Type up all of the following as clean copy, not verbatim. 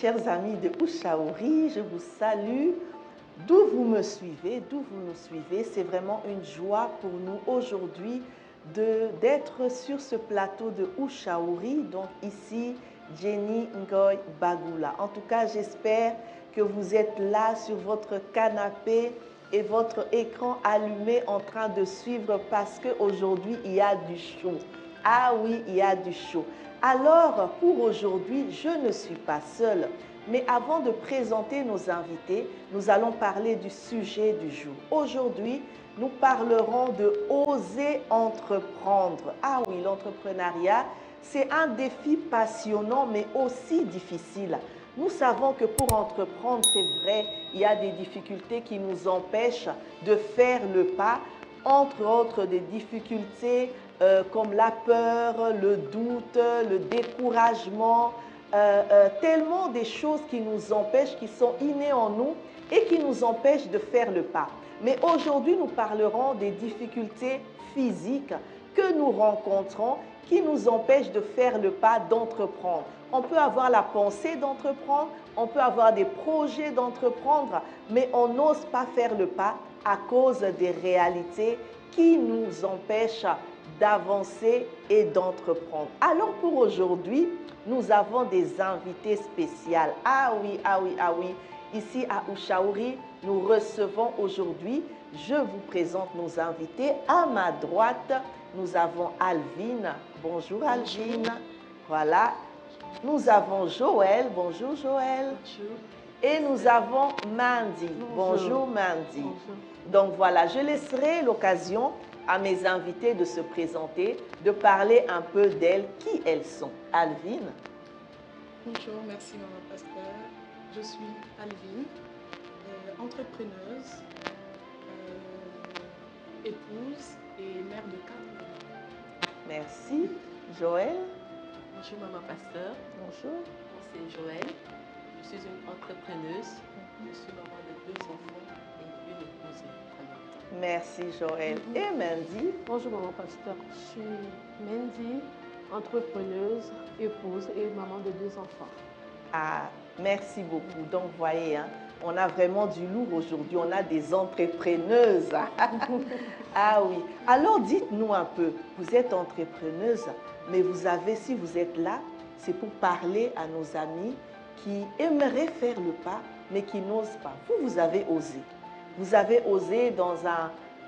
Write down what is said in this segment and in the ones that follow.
chers amis de Ushauri, je vous salue. D'où vous me suivez, c'est vraiment une joie pour nous aujourd'hui d'être sur ce plateau de Ushauri. Donc ici, Jenny Ngoy Bagula. En tout cas, j'espère que vous êtes là sur votre canapé et votre écran allumé en train de suivre parce qu'aujourd'hui, il y a du chaud. Ah oui, il y a du chaud. Alors, pour aujourd'hui, je ne suis pas seule. Mais avant de présenter nos invités, nous allons parler du sujet du jour. Aujourd'hui, nous parlerons de oser entreprendre. Ah oui, l'entrepreneuriat, c'est un défi passionnant mais aussi difficile. Nous savons que pour entreprendre, c'est vrai, il y a des difficultés qui nous empêchent de faire le pas, entre autres des difficultés comme la peur, le doute, le découragement, tellement des choses qui nous empêchent, qui sont innées en nous et qui nous empêchent de faire le pas. Mais aujourd'hui, nous parlerons des difficultés physiques que nous rencontrons qui nous empêchent de faire le pas d'entreprendre. On peut avoir la pensée d'entreprendre, on peut avoir des projets d'entreprendre, mais on n'ose pas faire le pas à cause des réalités qui nous empêchent d'avancer et d'entreprendre. Alors pour aujourd'hui, nous avons des invités spéciales. Ah oui, ah oui, ah oui. Ici à Ushauri, nous recevons aujourd'hui, je vous présente nos invités. À ma droite, nous avons Alvine. Bonjour Alvine. Voilà. Nous avons Joël. Bonjour Joël. Bonjour. Et nous avons Mandy. Bonjour Mandy. Bonjour. Donc voilà, je laisserai l'occasion à mes invités de se présenter, de parler un peu d'elles, qui elles sont. Alvine. Bonjour, merci Maman Pasteur. Je suis Alvine, entrepreneuse, épouse et mère de 4 enfants. Merci. Joël. Bonjour Maman Pasteur. Bonjour. C'est Joël. Je suis une entrepreneuse. Je suis maman de 2 enfants et une épouse prenante. Merci Joël. Et Mandy. Bonjour Maman Pasteur, je suis Mandy, entrepreneuse, épouse et maman de 2 enfants. Ah, merci beaucoup. Donc voyez, hein, on a vraiment du lourd aujourd'hui. On a des entrepreneuses. Ah oui. Alors dites-nous un peu, vous êtes entrepreneuse, mais vous avez, si vous êtes là, c'est pour parler à nos amis qui aimeraient faire le pas, mais qui n'osent pas. Vous avez osé. Vous avez osé dans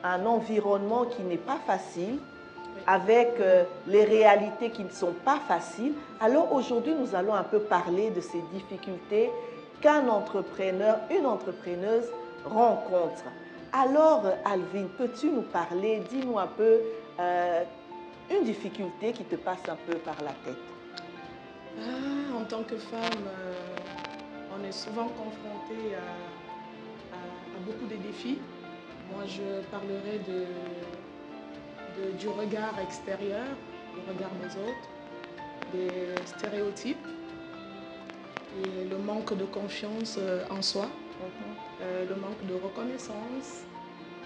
un environnement qui n'est pas facile, avec les réalités qui ne sont pas faciles. Alors aujourd'hui, nous allons un peu parler de ces difficultés qu'un entrepreneur, une entrepreneuse rencontre. Alors, Alvine, peux-tu nous parler, dis-nous un peu une difficulté qui te passe un peu par la tête? En tant que femme, on est souvent confronté à beaucoup de défis. Moi, je parlerai du regard extérieur, du regard des autres, des stéréotypes et le manque de confiance en soi, le manque de reconnaissance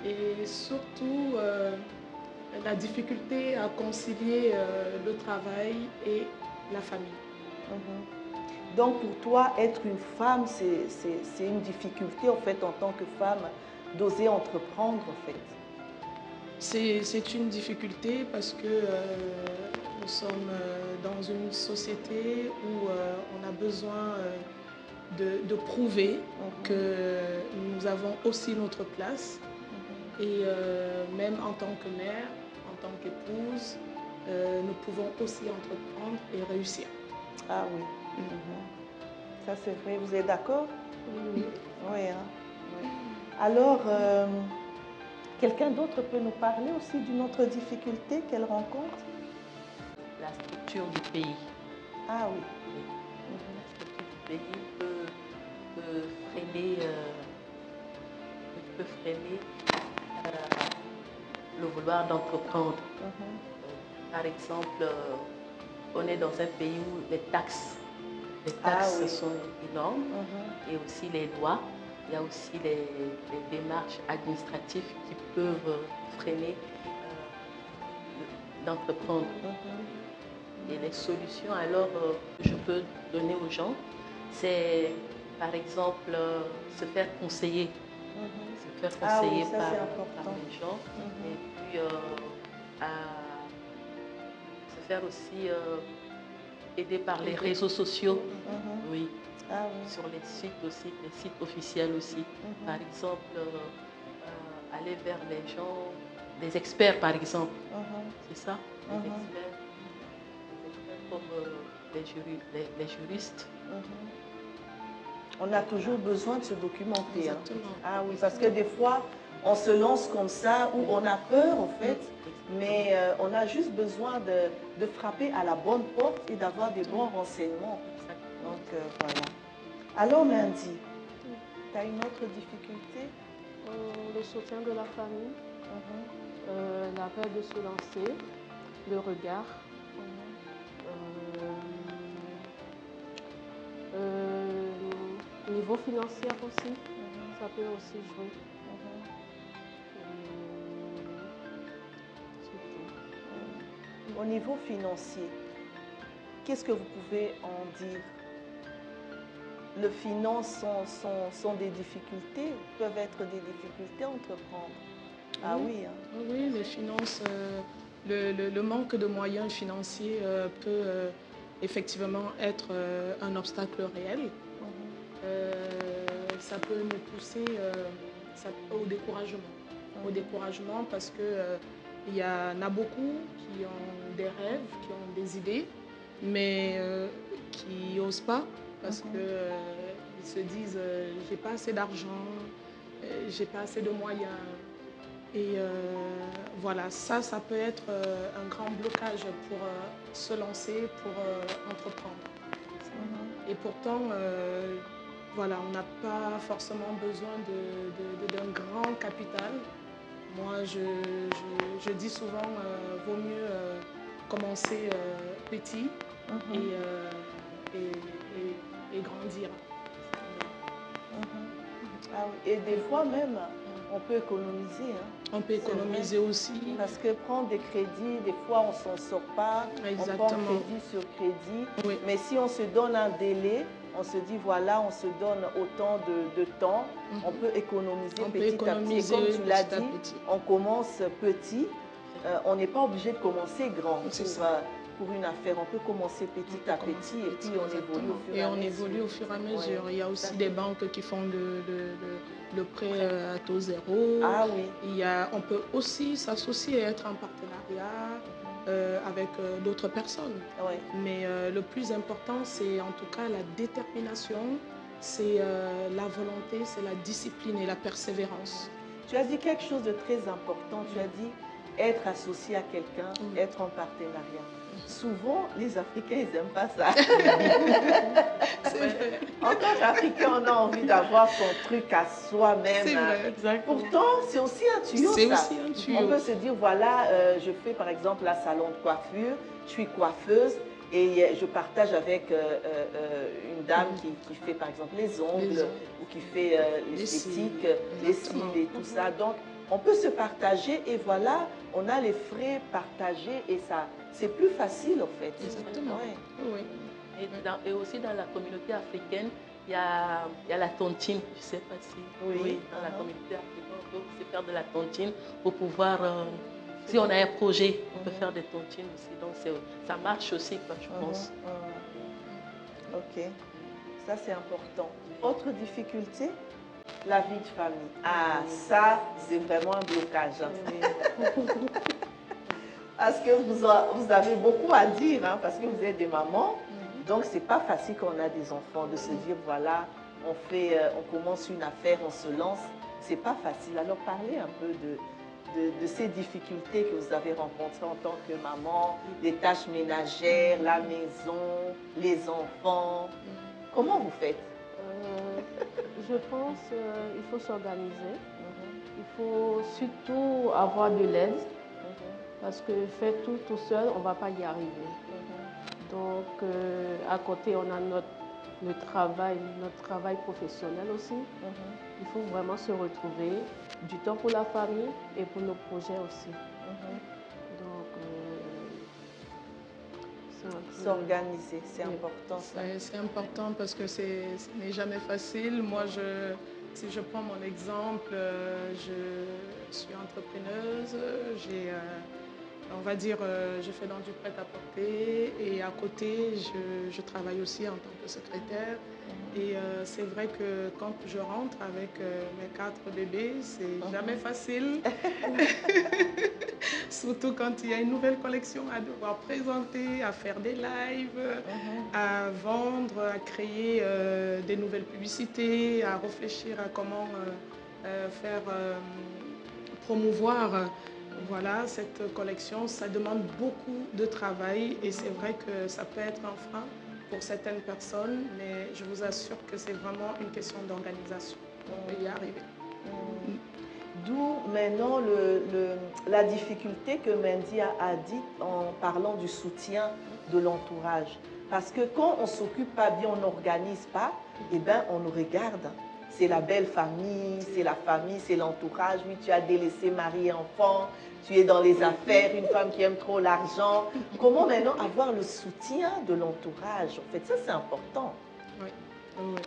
et surtout la difficulté à concilier le travail et la famille. Donc pour toi, être une femme, c'est une difficulté en fait en tant que femme d'oser entreprendre en fait. C'est une difficulté parce que nous sommes dans une société où on a besoin de prouver que nous avons aussi notre place. Et même en tant que mère, en tant qu'épouse, nous pouvons aussi entreprendre et réussir. Ah oui. Ça c'est vrai. Vous êtes d'accord? Oui. Oui. Hein? Oui. Alors, quelqu'un d'autre peut nous parler aussi d'une autre difficulté qu'elle rencontre? La structure du pays. Ah oui. La structure du pays peut freiner le vouloir d'entreprendre. Par exemple, on est dans un pays où les taxes sont énormes et aussi les lois. Il y a aussi les démarches administratives qui peuvent freiner d'entreprendre. Et les solutions, alors, que je peux donner aux gens, c'est par exemple se faire conseiller. Se faire Ah oui, conseiller ça, par c'est important. les gens. Et puis se faire aussi aider par les réseaux sociaux. Oui. Ah oui. Sur les sites aussi, les sites officiels aussi. Par exemple, aller vers les gens, des experts par exemple. C'est ça, des experts comme les juristes. On a toujours besoin de se documenter. Hein. Exactement. Ah oui, parce que des fois, on se lance comme ça, ou on a peur en fait, mais on a juste besoin de frapper à la bonne porte et d'avoir des bons renseignements. Donc voilà. Alors Mandy, tu as une autre difficulté? Le soutien de la famille, la peur de se lancer, le regard, niveau financier aussi, ça peut aussi jouer. C'est tout. Au niveau financier, qu'est-ce que vous pouvez en dire? Les finances sont des difficultés, peuvent être des difficultés à entreprendre. Ah oui. Hein. Oui, les finances, le manque de moyens financiers peut effectivement être un obstacle réel. Ça peut nous pousser au découragement. Au découragement parce qu'il y en a beaucoup qui ont des rêves, qui ont des idées, mais qui n'osent pas parce qu'ils se disent j'ai pas assez d'argent, j'ai pas assez de moyens. Et voilà, ça peut être un grand blocage pour se lancer, pour entreprendre. Et pourtant, voilà, on n'a pas forcément besoin d'un grand capital. Moi, je dis souvent, vaut mieux commencer petit et grandir. Ah oui. Et des fois même, on peut économiser. Hein. On peut économiser aussi. Parce que prendre des crédits, des fois on ne s'en sort pas. Exactement. On prend crédit sur crédit. Oui. Mais si on se donne un délai, on se dit voilà, on se donne autant de temps, on peut économiser petit à petit. Et comme tu l'as dit, on commence petit. On n'est pas obligé de commencer grand pour une affaire. On peut commencer petit à petit et puis on évolue au fur et à mesure. Et on évolue au fur et à mesure. Il y a aussi des banques qui font le prêt à taux zéro. Ah oui. On peut aussi s'associer et être en partenariat avec d'autres personnes. Oui. Mais le plus important, c'est en tout cas la détermination, c'est la volonté, c'est la discipline et la persévérance. Tu as dit quelque chose de très important. Tu as dit être associé à quelqu'un, être en partenariat. Souvent, les Africains, ils n'aiment pas ça. En tant qu'Africain, on a envie d'avoir son truc à soi-même. C'est vrai, exactement. Pourtant, c'est aussi un tuyau, c'est ça. Aussi un tuyau. On peut se dire, voilà, je fais par exemple un salon de coiffure, je suis coiffeuse et je partage avec une dame qui fait par exemple les ongles ou qui fait l'esthétique, les cils et tout ça. Donc, on peut se partager et voilà, on a les frais partagés et ça, c'est plus facile en fait. Exactement. Ouais. Oui. Et aussi dans la communauté africaine, il y a la tontine. Je ne sais pas si dans la communauté africaine, on peut se faire de la tontine pour pouvoir, si on a un projet, on peut faire des tontines aussi. Donc ça marche aussi, quoi, je pense. Ok, ça c'est important. Autre difficulté? La vie de famille. Ah, ça, c'est vraiment un blocage. Parce que vous avez beaucoup à dire, hein, parce que vous êtes des mamans. Donc, ce n'est pas facile quand on a des enfants de se dire, voilà, on commence une affaire, on se lance. Ce n'est pas facile. Alors, parlez un peu de ces difficultés que vous avez rencontrées en tant que maman, les tâches ménagères, la maison, les enfants. Comment vous faites? Je pense qu'il faut s'organiser. Il faut surtout avoir de l'aide. Parce que faire tout seul, on ne va pas y arriver. Donc, à côté, on a notre travail professionnel aussi. Il faut vraiment se retrouver, du temps pour la famille et pour nos projets aussi. Donc, c'est un peu... S'organiser, c'est Oui. important ça. C'est important parce que ce n'est jamais facile. Moi, si je prends mon exemple, je suis entrepreneuse, on va dire, je fais dans du prêt-à-porter et à côté, je travaille aussi en tant que secrétaire. Et c'est vrai que quand je rentre avec mes 4 bébés, c'est jamais facile. Surtout quand il y a une nouvelle collection à devoir présenter, à faire des lives, à vendre, à créer des nouvelles publicités, à réfléchir à comment faire promouvoir voilà, cette collection. Ça demande beaucoup de travail et c'est vrai que ça peut être un frein pour certaines personnes, mais je vous assure que c'est vraiment une question d'organisation. On peut y arriver. D'où maintenant la difficulté que Mendy a dit en parlant du soutien de l'entourage. Parce que quand on ne s'occupe pas bien, on n'organise pas, eh bien on nous regarde. C'est la belle famille, c'est l'entourage. Oui, tu as délaissé mari et enfant, tu es dans les affaires, une femme qui aime trop l'argent. Comment maintenant avoir le soutien de l'entourage? En fait, ça c'est important. Oui, oui.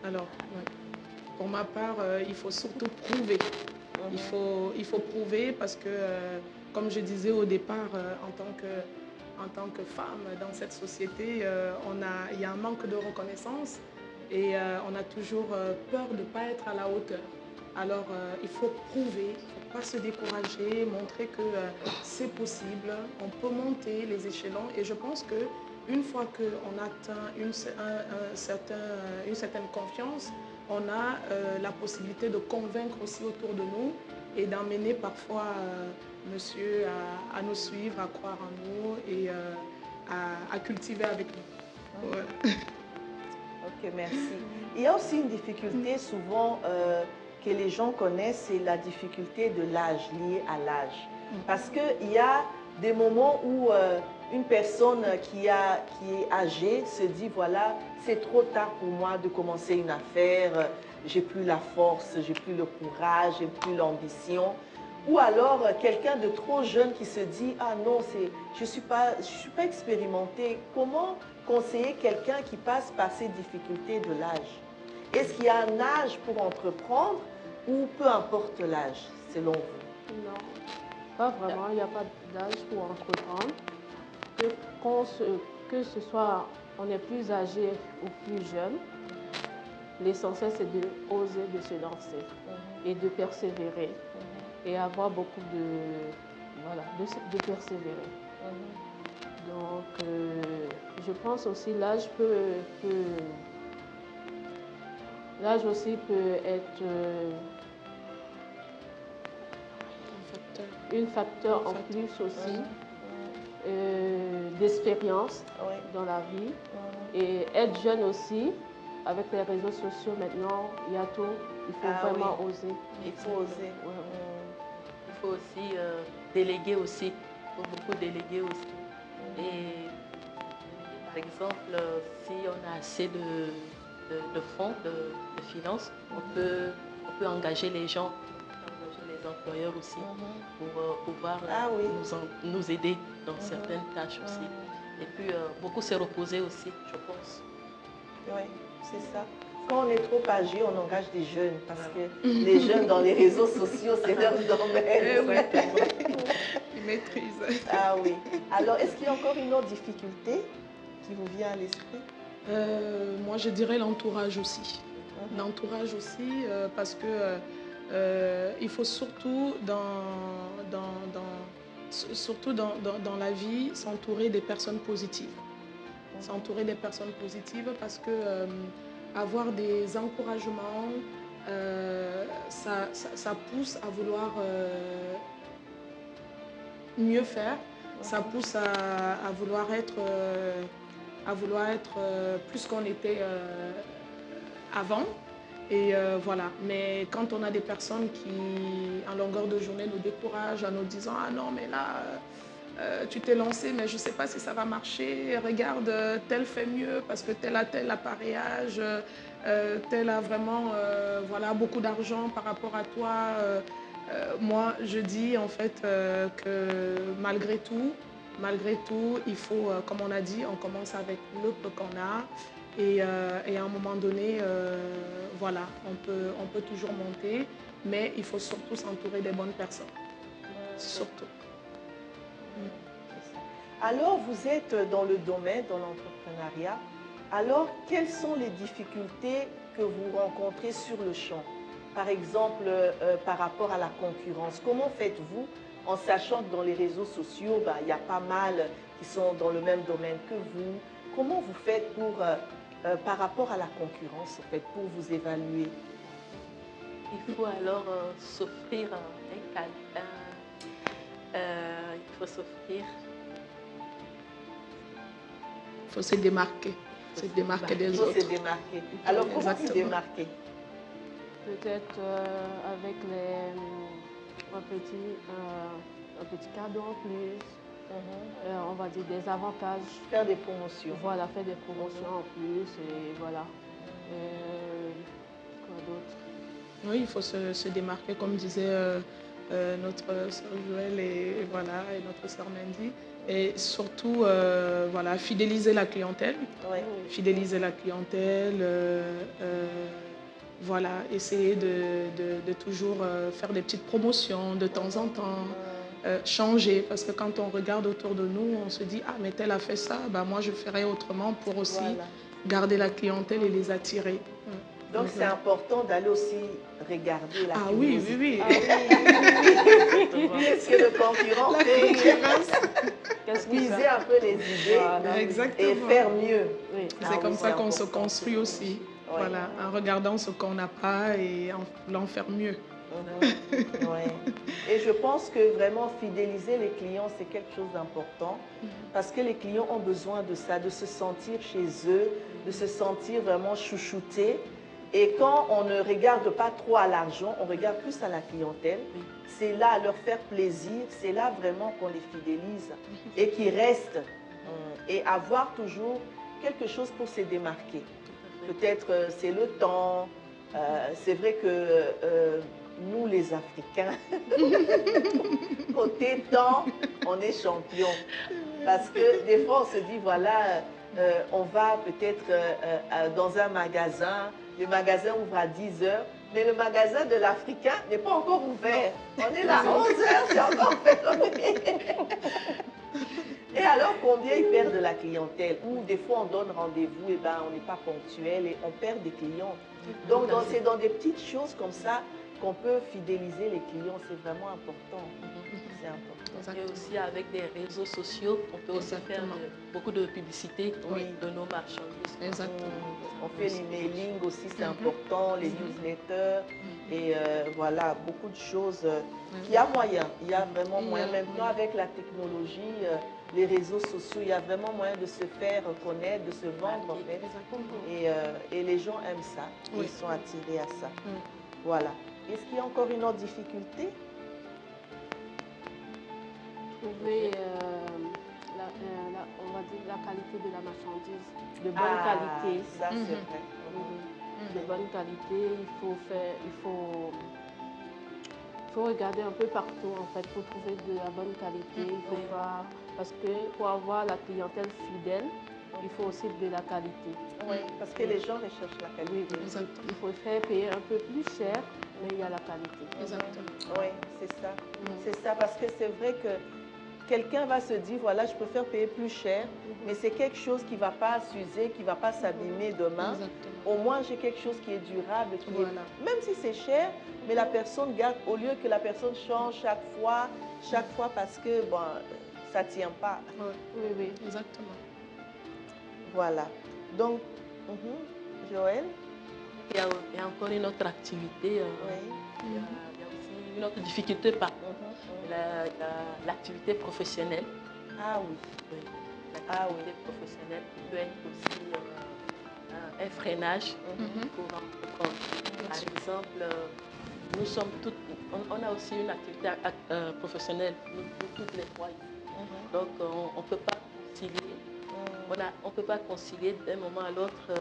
Alors, oui. Pour ma part, il faut surtout prouver. Il faut prouver parce que, comme je disais au départ, en tant que femme dans cette société, il y a un manque de reconnaissance et on a toujours peur de ne pas être à la hauteur. Alors, il faut prouver, il ne faut pas se décourager, montrer que c'est possible, on peut monter les échelons et je pense qu'une fois qu'on atteint une certaine confiance, on a la possibilité de convaincre aussi autour de nous et d'emmener parfois monsieur à nous suivre, à croire en nous et à cultiver avec nous. Voilà. Ok, merci. Il y a aussi une difficulté souvent que les gens connaissent, c'est la difficulté de l'âge, liée à l'âge. Parce qu'il y a des moments où une personne qui est âgée se dit, voilà, c'est trop tard pour moi de commencer une affaire, j'ai plus la force, j'ai plus le courage, j'ai plus l'ambition. Ou alors quelqu'un de trop jeune qui se dit, ah non, je ne suis pas expérimenté. Comment conseiller quelqu'un qui passe par ces difficultés de l'âge? Est-ce qu'il y a un âge pour entreprendre ou peu importe l'âge, selon vous? Non, pas vraiment. Il n'y a pas d'âge pour entreprendre. Que ce soit on est plus âgé ou plus jeune, l'essentiel c'est de oser, de se lancer et de persévérer et avoir beaucoup de persévérer. Donc, je pense aussi l'âge aussi peut être un facteur en plus aussi d'expérience dans la vie. Et être jeune aussi, avec les réseaux sociaux maintenant, il y a tout. Il faut vraiment oser. Il faut oser. Il faut aussi déléguer aussi. Il faut beaucoup déléguer aussi. Et par exemple, si on a assez de fonds, de finances, on peut engager les gens, engager les employeurs aussi pour pouvoir nous aider dans certaines tâches aussi. Et puis, beaucoup se reposer aussi, je pense. Oui, c'est ça. Quand on est trop âgé, on engage des jeunes parce que les jeunes dans les réseaux sociaux, c'est leur domaine. Ils maîtrisent. Ah oui. Alors, est-ce qu'il y a encore une autre difficulté qui vous vient à l'esprit? Moi, je dirais l'entourage aussi. L'entourage aussi, parce que il faut surtout dans la vie s'entourer des personnes positives. S'entourer des personnes positives parce que avoir des encouragements, ça pousse à vouloir mieux faire, ça pousse à vouloir être plus qu'on était avant. Et voilà. Mais quand on a des personnes qui, en longueur de journée, nous découragent en nous disant « Ah non, mais là, tu t'es lancé, mais je ne sais pas si ça va marcher. Regarde, tel fait mieux parce que tel a tel appareillage, tel a vraiment beaucoup d'argent par rapport à toi. » Moi, je dis en fait que malgré tout, malgré tout, il faut, comme on a dit, on commence avec le peu qu'on a. Et à un moment donné, voilà, on peut toujours monter, mais il faut surtout s'entourer des bonnes personnes. Surtout. Alors, vous êtes dans le domaine, dans l'entrepreneuriat. Alors, quelles sont les difficultés que vous rencontrez sur le champ? Par exemple, par rapport à la concurrence. Comment faites-vous en sachant que dans les réseaux sociaux, il y a pas mal qui sont dans le même domaine que vous? Comment vous faites pour, par rapport à la concurrence, en fait, pour vous évaluer? Il faut alors s'offrir il faut s'offrir. Il faut se démarquer. Se démarquer des autres. Il faut se démarquer. Alors, comment se démarquer? Peut-être avec un petit cadeau en plus, on va dire des avantages. Faire des promotions. Voilà, faire des promotions en plus et voilà. Quoi d'autre? Oui, il faut se démarquer, comme disait notre sœur Joël et notre sœur Mandy. Et surtout, voilà, fidéliser la clientèle. Ouais. Fidéliser la clientèle. Voilà, essayer de toujours faire des petites promotions de temps en temps, changer, parce que quand on regarde autour de nous, on se dit « Ah, mais tel a fait ça, moi je ferai autrement pour aussi garder la clientèle et les attirer. » Donc c'est important d'aller aussi regarder la curiosité. Oui. Qu'est-ce que le concurrent fait? Viser un peu les idées et faire mieux. Oui. C'est comme ça qu'on se construit aussi. Oui. Voilà, en regardant ce qu'on n'a pas et en voulant faire mieux. Et je pense que vraiment fidéliser les clients, c'est quelque chose d'important parce que les clients ont besoin de ça, de se sentir chez eux, de se sentir vraiment chouchoutés. Et quand on ne regarde pas trop à l'argent, on regarde plus à la clientèle. C'est là à leur faire plaisir, c'est là vraiment qu'on les fidélise et qu'ils restent et avoir toujours quelque chose pour se démarquer. Peut-être c'est le temps. C'est vrai que nous, les Africains, côté temps, on est champions. Parce que des fois, on se dit, voilà, on va peut-être dans un magasin, le magasin ouvre à 10 h, mais le magasin de l'Africain n'est pas encore ouvert. On est là à 11 h, c'est encore fermé. Et alors, combien ils perdent de la clientèle? Ou des fois, on donne rendez-vous, et on n'est pas ponctuel et on perd des clients. Donc, c'est dans des petites choses comme ça qu'on peut fidéliser les clients. C'est vraiment important. C'est important. Et aussi avec des réseaux sociaux, on peut aussi faire beaucoup de publicité de nos marchandises. Exactement. On fait l'emailing aussi, c'est important, les newsletters. Et voilà, beaucoup de choses. Il y a moyen, il y a vraiment moyen. Maintenant, avec la technologie, les réseaux sociaux, il y a vraiment moyen de se faire connaître, de se vendre en fait. Et les gens aiment ça, ils sont attirés à ça. Voilà. Est-ce qu'il y a encore une autre difficulté? Trouver, on va dire, la qualité de la marchandise, de bonne qualité. Ça, c'est vrai. De bonne qualité, il faut regarder un peu partout en fait pour trouver de la bonne qualité. Il faut pas, parce que pour avoir la clientèle fidèle, il faut aussi de la qualité. Oui, parce que les gens recherchent la qualité. Il faut faire payer un peu plus cher, mais il y a la qualité. Exactement. Oui, c'est ça. C'est ça, parce que c'est vrai que quelqu'un va se dire, voilà, je préfère payer plus cher, mais c'est quelque chose qui ne va pas s'user, qui ne va pas s'abîmer demain. Au moins, j'ai quelque chose qui est durable, même si c'est cher, mais la personne garde, au lieu que la personne change chaque fois parce que, ça ne tient pas. Oui, exactement. Voilà. Donc, Joël? Il y a encore une autre activité. Il y a aussi une autre difficulté, l'activité professionnelle. Ah oui. L'activité professionnelle peut être aussi un freinage pour entreprendre. Par exemple, nous sommes toutes, on a aussi une activité professionnelle, nous toutes les trois ici. Donc, on ne peut pas concilier. On peut pas concilier d'un moment à l'autre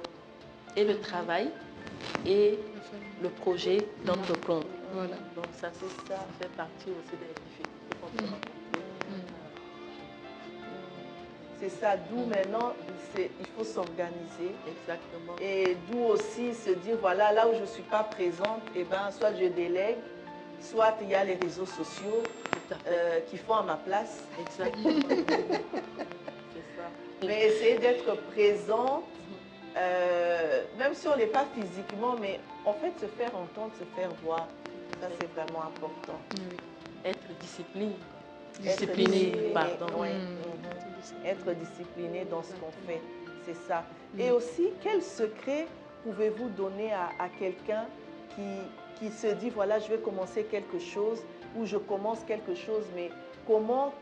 et le travail et le projet d'entreprendre. Voilà. Donc ça fait partie aussi des difficultés qu'on peut rencontrer. C'est ça, d'où maintenant, il faut s'organiser. Exactement. Et d'où aussi se dire, voilà, là où je ne suis pas présente, eh ben, soit je délègue, soit il y a les réseaux sociaux qui font à ma place. Exactement. C'est ça. Mais essayer d'être présente, même si on n'est pas physiquement, mais en fait se faire entendre, se faire voir, ça c'est vraiment important. Oui. Être discipliné. Discipliné, pardon. oui. Être discipliné dans ce qu'on fait, c'est ça. Et aussi, quel secret pouvez-vous donner à quelqu'un qui se dit, voilà, je vais commencer quelque chose ou je commence quelque chose, mais comment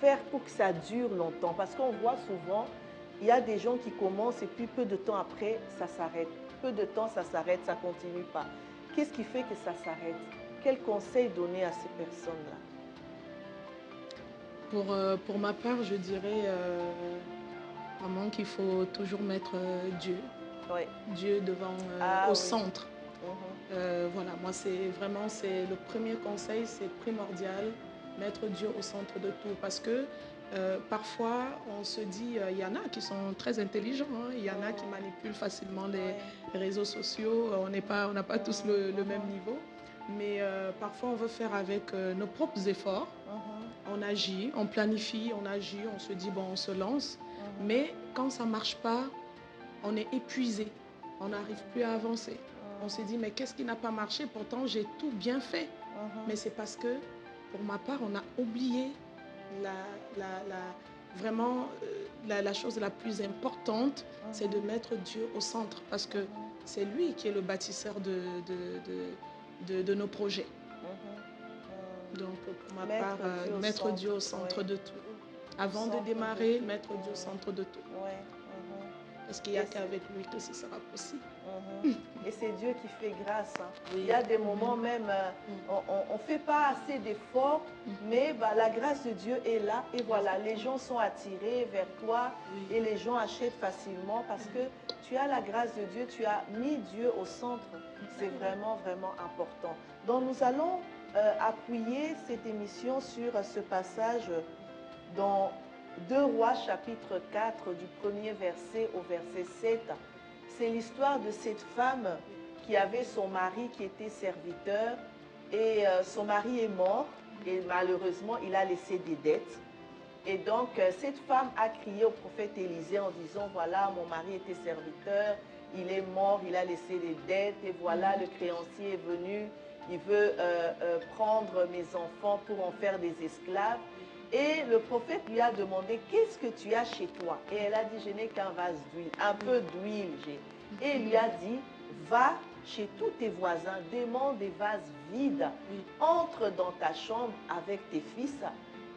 faire pour que ça dure longtemps? Parce qu'on voit souvent, il y a des gens qui commencent et puis peu de temps après, ça s'arrête. Peu de temps, ça s'arrête, ça ne continue pas. Qu'est-ce qui fait que ça s'arrête? Quel conseil donner à ces personnes-là? Pour ma part, je dirais vraiment qu'il faut toujours mettre Dieu. Oui. Dieu devant, au centre. Voilà, moi c'est le premier conseil, c'est primordial, mettre Dieu au centre de tout. Parce que parfois, on se dit, il y en a qui sont très intelligents, hein, il y en a qui manipulent facilement les réseaux sociaux, on n'a pas tous le même niveau. Mais parfois, on veut faire avec nos propres efforts. On agit, on planifie, on agit, on se dit, bon, on se lance. Mais quand ça ne marche pas, on est épuisé. On n'arrive plus à avancer. On se dit, mais qu'est-ce qui n'a pas marché? Pourtant, j'ai tout bien fait. Mais c'est parce que, pour ma part, on a oublié vraiment la chose la plus importante, c'est de mettre Dieu au centre. Parce que c'est lui qui est le bâtisseur de nos projets. Donc, pour ma part, mettre Dieu au centre de tout. Avant de démarrer, mettre Dieu au centre de tout. Parce qu'il n'y a qu'avec lui que ce sera possible. Et c'est Dieu qui fait grâce. Hein. Oui. Il y a des moments même, on ne fait pas assez d'efforts, mais bah, la grâce de Dieu est là. Et voilà, les gens sont attirés vers toi et les gens achètent facilement parce que tu as la grâce de Dieu, tu as mis Dieu au centre. C'est vraiment, vraiment important. Donc nous allons appuyer cette émission sur ce passage dans 2 Rois chapitre 4 du premier verset au verset 7. C'est l'histoire de cette femme qui avait son mari qui était serviteur et son mari est mort et malheureusement il a laissé des dettes. Et donc cette femme a crié au prophète Élisée en disant, voilà, mon mari était serviteur, il est mort, il a laissé des dettes et voilà, le créancier est venu, il veut prendre mes enfants pour en faire des esclaves. Et le prophète lui a demandé, qu'est-ce que tu as chez toi? Et elle a dit, je n'ai qu'un vase d'huile, un peu d'huile j'ai. Et il lui a dit, va chez tous tes voisins, demande des vases vides, entre dans ta chambre avec tes fils.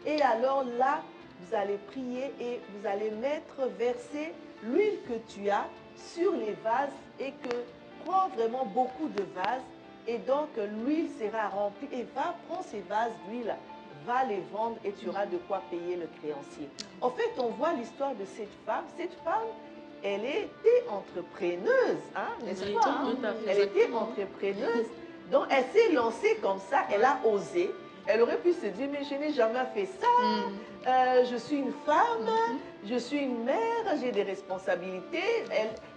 Et alors là, vous allez prier et vous allez verser l'huile que tu as sur les vases et que prends vraiment beaucoup de vases et donc l'huile sera remplie et va prendre ces vases d'huile, va les vendre et tu auras de quoi payer le créancier. En fait, on voit l'histoire de cette femme. Cette femme, elle était entrepreneuse, hein, n'est-ce pas? Hein? Elle était entrepreneuse. Donc, elle s'est lancée comme ça, elle a osé. Elle aurait pu se dire, mais je n'ai jamais fait ça, je suis une femme, je suis une mère, j'ai des responsabilités.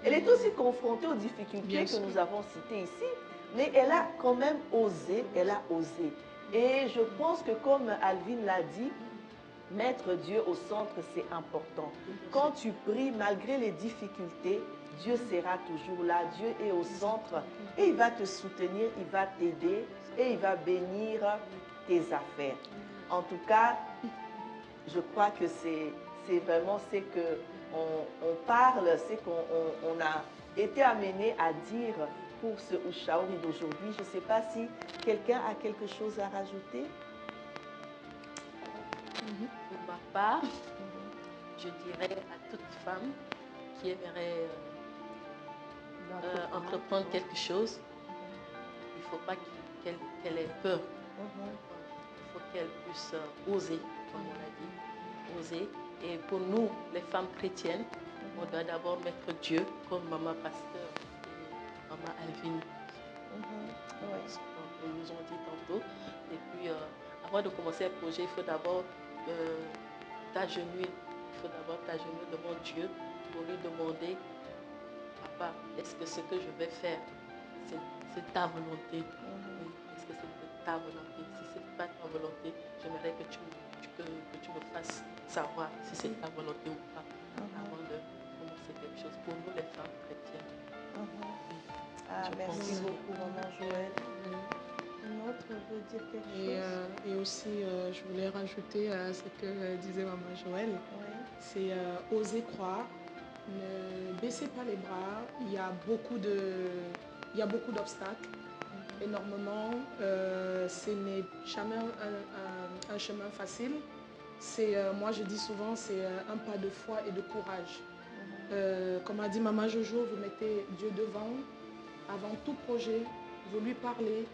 Elle est aussi confrontée aux difficultés que nous avons citées ici, mais elle a quand même osé, elle a osé. Et je pense que comme Alvin l'a dit, mettre Dieu au centre, c'est important. Quand tu pries, malgré les difficultés, Dieu sera toujours là. Dieu est au centre et il va te soutenir, il va t'aider et il va bénir tes affaires. En tout cas, je crois que c'est vraiment ce qu'on parle, c'est qu'on a été amené à dire pour ce Ushauri d'aujourd'hui. Je ne sais pas si quelqu'un a quelque chose à rajouter. Pour ma part, je dirais à toute femme qui aimerait entreprendre quelque chose, il ne faut pas qu'elle ait peur. Il faut qu'elle puisse oser, comme on l'a dit, oser. Et pour nous, les femmes chrétiennes, on doit d'abord mettre Dieu, comme maman pasteur et maman Alvin nous ont dit tantôt. Et puis, avant de commencer un projet, il faut d'abord t'agenouiller faut d'abord t'agenouiller devant Dieu pour lui demander, papa, est-ce que ce que je vais faire, c'est ta volonté? Oui. Est-ce que c'est ta volonté? Si ce n'est pas ta volonté, j'aimerais que tu me fasses savoir si c'est ta volonté ou pas avant de commencer quelque chose. Pour nous, les femmes chrétiennes. Ah, merci beaucoup, maman Joël. Une autre veut dire quelque chose? Et aussi, je voulais rajouter à ce que disait maman Joël, c'est oser croire, ne baissez pas les bras, il y a beaucoup d'obstacles, énormément, ce n'est jamais un chemin facile. Moi je dis souvent, c'est un pas de foi et de courage. Comme a dit maman Jojo, vous mettez Dieu devant, avant tout projet, vous lui parlez.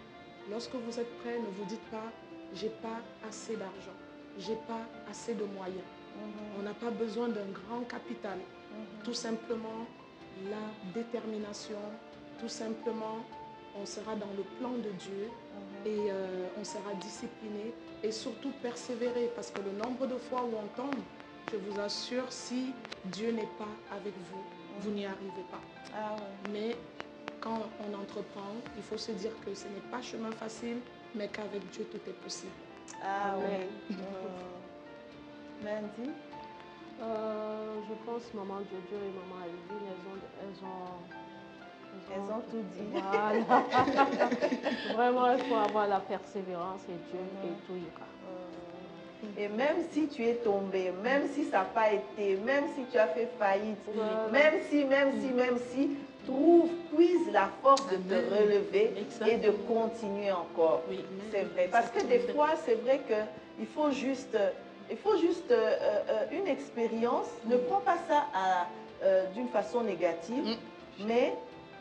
Lorsque vous êtes prêt, ne vous dites pas « j'ai pas assez d'argent, j'ai pas assez de moyens ». On n'a pas besoin d'un grand capital. Tout simplement, la détermination, tout simplement, on sera dans le plan de Dieu et on sera discipliné et surtout persévérer parce que le nombre de fois où on tombe, je vous assure, si Dieu n'est pas avec vous, vous n'y arrivez pas. Mais quand on entreprend, il faut se dire que ce n'est pas chemin facile, mais qu'avec Dieu, tout est possible. Ah oui. Mandy? Je pense maman Jojo et maman Alvin, elles ont tout dit. Voilà. Vraiment, il faut avoir la persévérance et Dieu et tout ira. Et même si tu es tombé, même si ça n'a pas été, même si tu as fait faillite, même si, puise la force de te relever et de continuer encore. C'est vrai. Parce que des fois, c'est vrai qu'il faut juste une expérience. Ne prends pas ça d'une façon négative, mais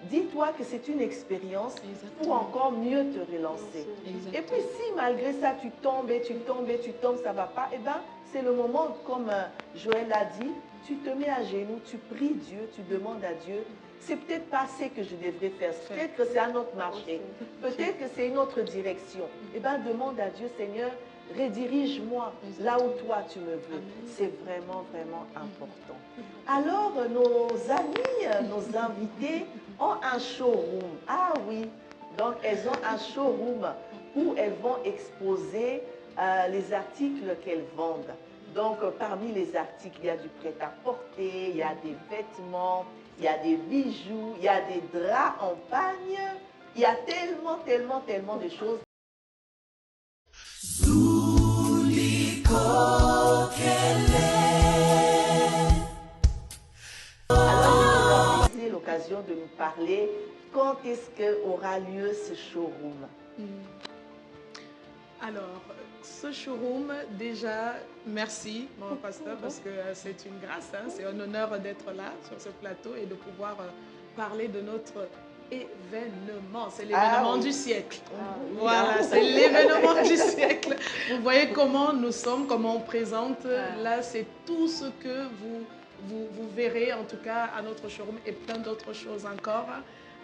dis-toi que c'est une expérience pour encore mieux te relancer. Et puis si malgré ça, tu tombes, ça ne va pas, eh bien, c'est le moment, comme Joël l'a dit, tu te mets à genoux, tu pries Dieu, tu demandes à Dieu, c'est peut-être pas ce que je devrais faire, peut-être que c'est un autre marché, peut-être que c'est une autre direction. Eh bien, demande à Dieu, Seigneur, redirige-moi là où toi tu me veux. C'est vraiment, vraiment important. Alors, nos amis, nos invités ont un showroom. Ah oui, donc elles ont un showroom où elles vont exposer les articles qu'elles vendent. Donc, parmi les articles, il y a du prêt-à-porter, il y a des vêtements, il y a des bijoux, il y a des draps en pagne. Il y a tellement de choses. Alors, c'est l'occasion de nous parler. Quand est-ce qu'aura lieu ce showroom? Alors, ce showroom, déjà, merci, mon pasteur, parce que c'est une grâce, hein, c'est un honneur d'être là, sur ce plateau, et de pouvoir parler de notre événement. C'est l'événement du siècle. Voilà, c'est l'événement du siècle. Vous voyez comment nous sommes, comment on présente. Là, c'est tout ce que vous verrez, en tout cas, à notre showroom, et plein d'autres choses encore.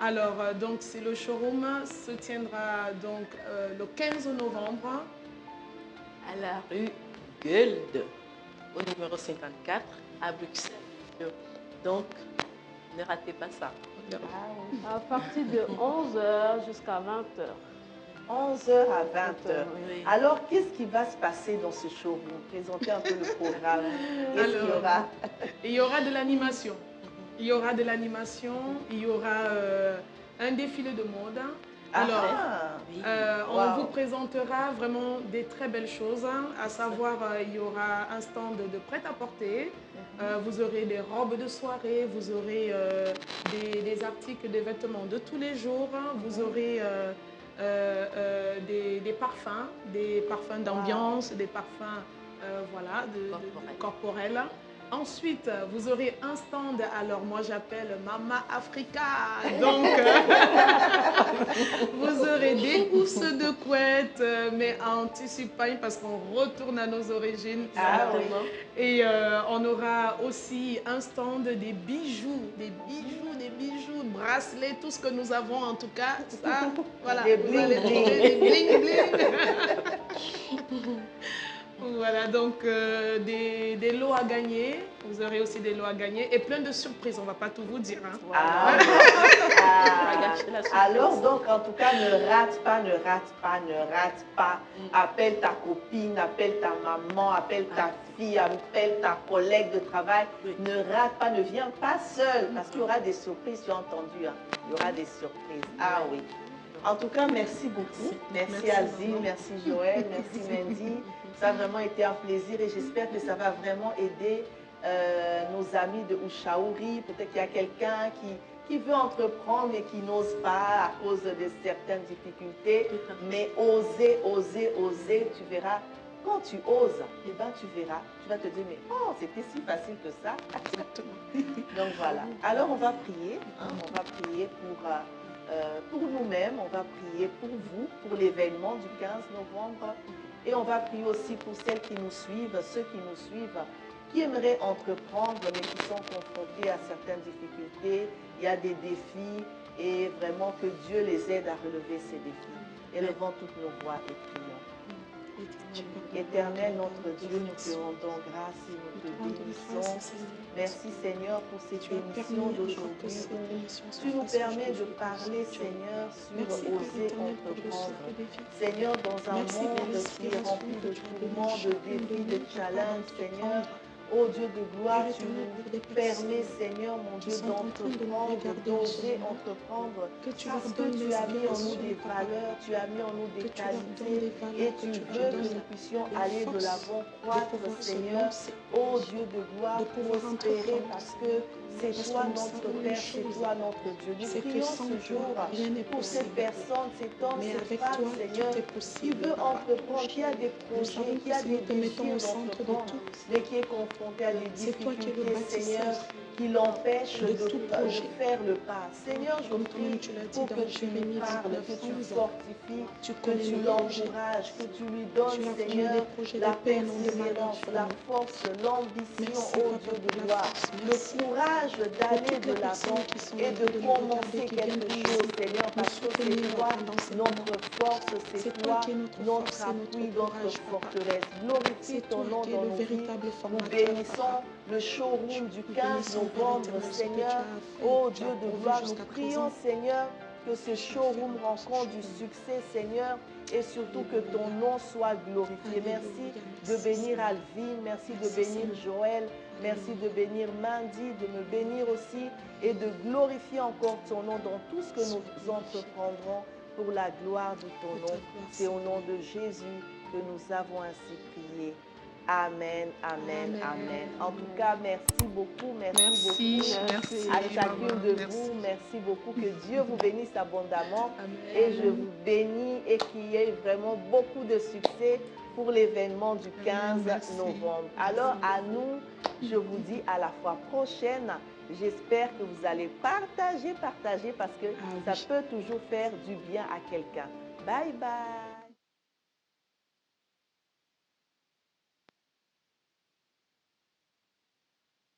Alors, donc, le showroom se tiendra donc le 15 novembre. À la rue Gould, au numéro 54, à Bruxelles. Donc, ne ratez pas ça. À partir de 11h jusqu'à 20h. 11h à 20h. Oui. Alors, qu'est-ce qui va se passer dans ce showroom? Présentez un peu le programme. Qu'est-ce qu'il y aura? Il y aura de l'animation. Il y aura de l'animation, il y aura un défilé de mode. Alors, on vous présentera vraiment des très belles choses, à savoir, il y aura un stand de prêt-à-porter, vous aurez des robes de soirée, vous aurez des articles, des vêtements de tous les jours, vous aurez des parfums d'ambiance, des parfums voilà, corporels. Ensuite, vous aurez un stand, alors moi j'appelle Mama Africa, donc vous aurez des gousses de couette, mais en tissu paille parce qu'on retourne à nos origines. Et on aura aussi un stand des bijoux, bracelets, tout ce que nous avons en tout cas, ça, voilà, des bling bling. Voilà, Voilà, donc des lots à gagner. Vous aurez aussi des lots à gagner et plein de surprises. On ne va pas tout vous dire. Hein. Ah, alors donc, en tout cas, ne rate pas, ne rate pas, ne rate pas. Appelle ta copine, appelle ta maman, appelle ta fille, appelle ta collègue de travail. Ne rate pas, ne viens pas seul parce qu'il y aura des surprises, tu as entendu. Hein? Il y aura des surprises. Ah oui. En tout cas, merci beaucoup. Merci Azil, merci Joël, merci Mendy. Ça a vraiment été un plaisir et j'espère que ça va vraiment aider nos amis de Ushauri. Peut-être qu'il y a quelqu'un qui veut entreprendre et qui n'ose pas à cause de certaines difficultés. Mais oser, oser, oser, tu verras. Quand tu oses, eh ben, tu verras. Tu vas te dire, mais oh, c'était si facile que ça. Donc voilà. Alors on va prier. Hein, on va prier pour nous-mêmes, on va prier pour vous, pour l'événement du 15 novembre. Et on va prier aussi pour celles qui nous suivent, ceux qui nous suivent, qui aimeraient entreprendre, mais qui sont confrontés à certaines difficultés. Il y a des défis et vraiment que Dieu les aide à relever ces défis. Élevons toutes nos voix et prions. Éternel, notre Dieu, nous te rendons grâce et nous te bénissons. Merci Seigneur pour cette émission d'aujourd'hui où tu nous permets de parler, Seigneur, sur oser entreprendre. Seigneur, dans un monde qui est rempli de tourments, de défis, de challenges, Seigneur, ô Dieu de gloire, tu nous permets, Seigneur, mon Dieu, d'entreprendre, d'oser entreprendre, parce que tu as mis en nous des valeurs, tu as mis en nous des qualités, et tu veux que nous puissions aller de l'avant, croître, Seigneur, ô Dieu de gloire, prospérer, parce que c'est toi notre Père, c'est toi notre Dieu. Nous prions ce jour pour ces personnes, cet homme, cette femme, Seigneur, qui veut entreprendre, qui a des projets, qui a des désirs d'entreprendre, mais qui est confronté à des difficultés, Seigneur, qui l'empêchent de faire le pas. Seigneur, je prie pour que tu lui parles, que tu fortifies, que tu l'encourages, que tu lui donnes, Seigneur, la persévérance, la force, l'ambition, ô Dieu de gloire, le courage d'aller de l'avant et de commencer quelque chose, Seigneur, parce que c'est toi notre force, c'est toi notre appui, notre forteresse. Glorifie ton nom dans nos vies. Nous bénissons le showroom du 15 novembre, Seigneur. Ô Dieu de gloire, nous prions, Seigneur, que ce showroom rencontre du succès, Seigneur, et surtout que ton nom soit glorifié. Merci de bénir Alvin, merci de bénir Joël, merci de bénir Mandy, de me bénir aussi et de glorifier encore ton nom dans tout ce que nous entreprendrons pour la gloire de ton nom. C'est au nom de Jésus que nous avons ainsi prié. Amen, amen, amen. En tout cas, merci beaucoup, merci beaucoup à chacune de vous. Merci beaucoup. Que Dieu vous bénisse abondamment. Amen. Et je vous bénis et qu'il y ait vraiment beaucoup de succès pour l'événement du 15 novembre. Alors, à nous, je vous dis à la fois prochaine. J'espère que vous allez partager parce que ça peut toujours faire du bien à quelqu'un. Bye bye.